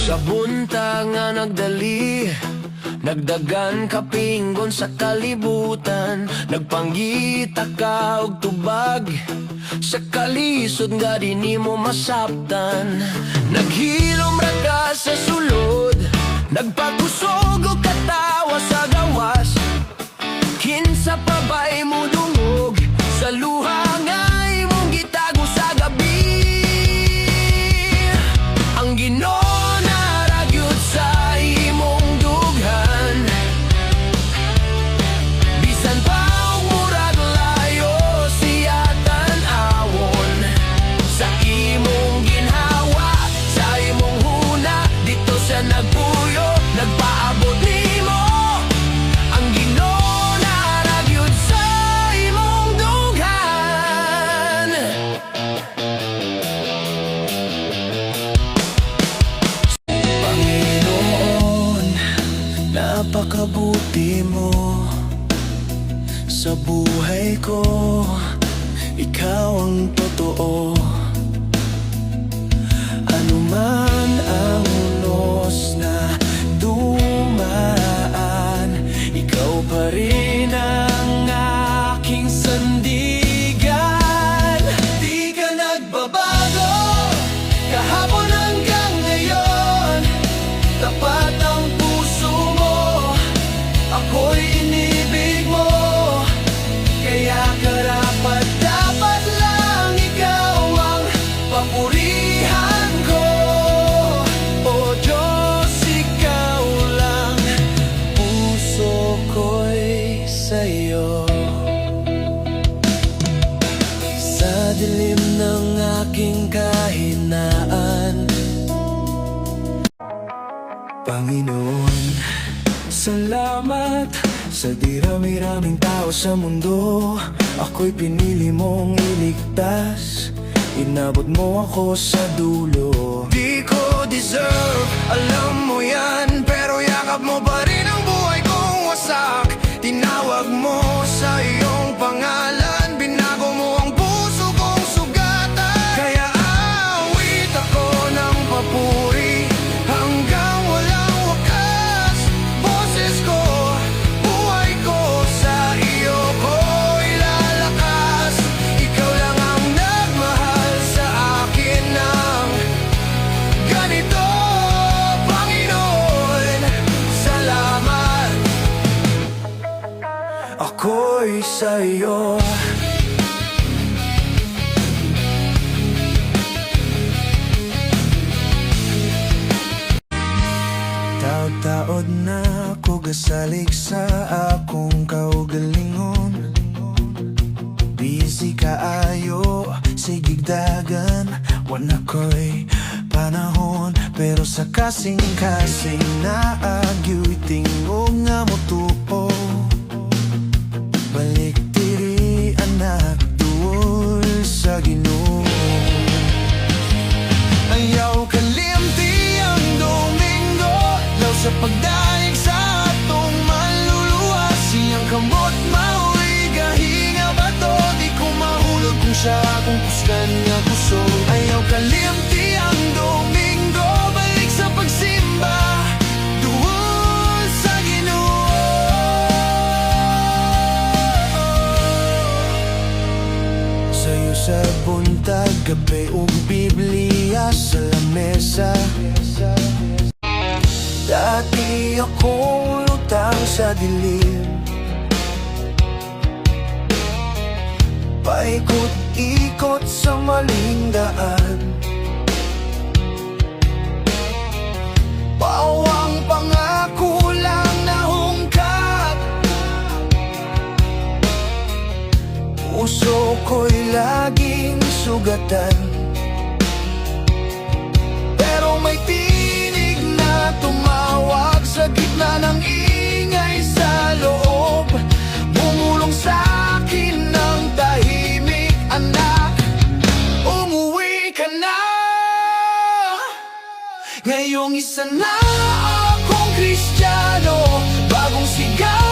Sa buntag nga nagdali, nagdagan kapinggon sa kalibutan. Nagpanggita ka og tubag, sa kalisod nga di nimo masabtan. Naghilom ra ka sa sulod, nagpagkusog og katawa sa gawas. Kinsa pa ba'y mo dungog sa luha nga imong gitago sa gabi? Ang Ginoo naragyud sa imong dughan, bisan pa og murag layo siya tan-awon. Sa imong ginhawa, sa imong huna, dito siya nagpuyo, nagpaabot nimo. Ang Ginoo naragyud sa imong dughan. Panginoon, napakabuti mo sa buhay ko. Ikaw ang totoo. Ano man ang unos na dumaan, ikaw pa rin ang aking sandigan. Di ka nagbabago, kahapon hanggang ngayon. Tapat ang puso mo, ako'y inibig mo. Kaya karapat dapat lang ikaw ang papurihan ko. O Diyos, ikaw lang, puso ko'y sa'yo. Sa dilim ng aking kahinaan, Panginoon, salamat sa dirami-raming tao sa mundo. Ako'y pinili mong iligtas, inabot mo ako sa dulo. Di ko deserve, alam mo yan, pero yakap mo pa rin ang buhay kong wasak. Tinawag mo sa iyong pangalan, binago mo ang puso kong sugatan. Kaya awit ako ng papuri hanggang walang wakas. Boses ko, buhay ko, sa iyo ko ilalakas. Ikaw lang ang nagmahal sa akin ng ganito, Panginoon. Salamat, ako'y sa iyo. Taod-taod na ako gasalig sa akong kaugalingon. Busy kaayo, sigigdagan, wala ko'y panahon. Pero sa kasing-kasing naagyo'y tingog nga mo tuo. Balik diri anak, duol sa Ginoo. Ayaw kalimti ang Domingo, law sa pagdaig sa atong maluluwa. Siyang kamot mao'y gahinga ba to? Di ko mahulog kung siya akong kusgan nga gusto. Ayaw kalimti ang Domingo, balik sa pagsimba, duol sa Ginoo. Sa'yo sa buntag, gabi ug Biblia sa lamesa. Dati akong lutang sa dilim, paikot-ikot sa maling daan. Bawang pangako lang nahungkat, puso ko'y laging sugatan. Pero may tinig na tumawag sa gitna ng ingay sa loob. Bumulong sa akin ng tahimik, anak, umuwi ka na. Ngayong isa na akong Kristiyano, bagong sigaw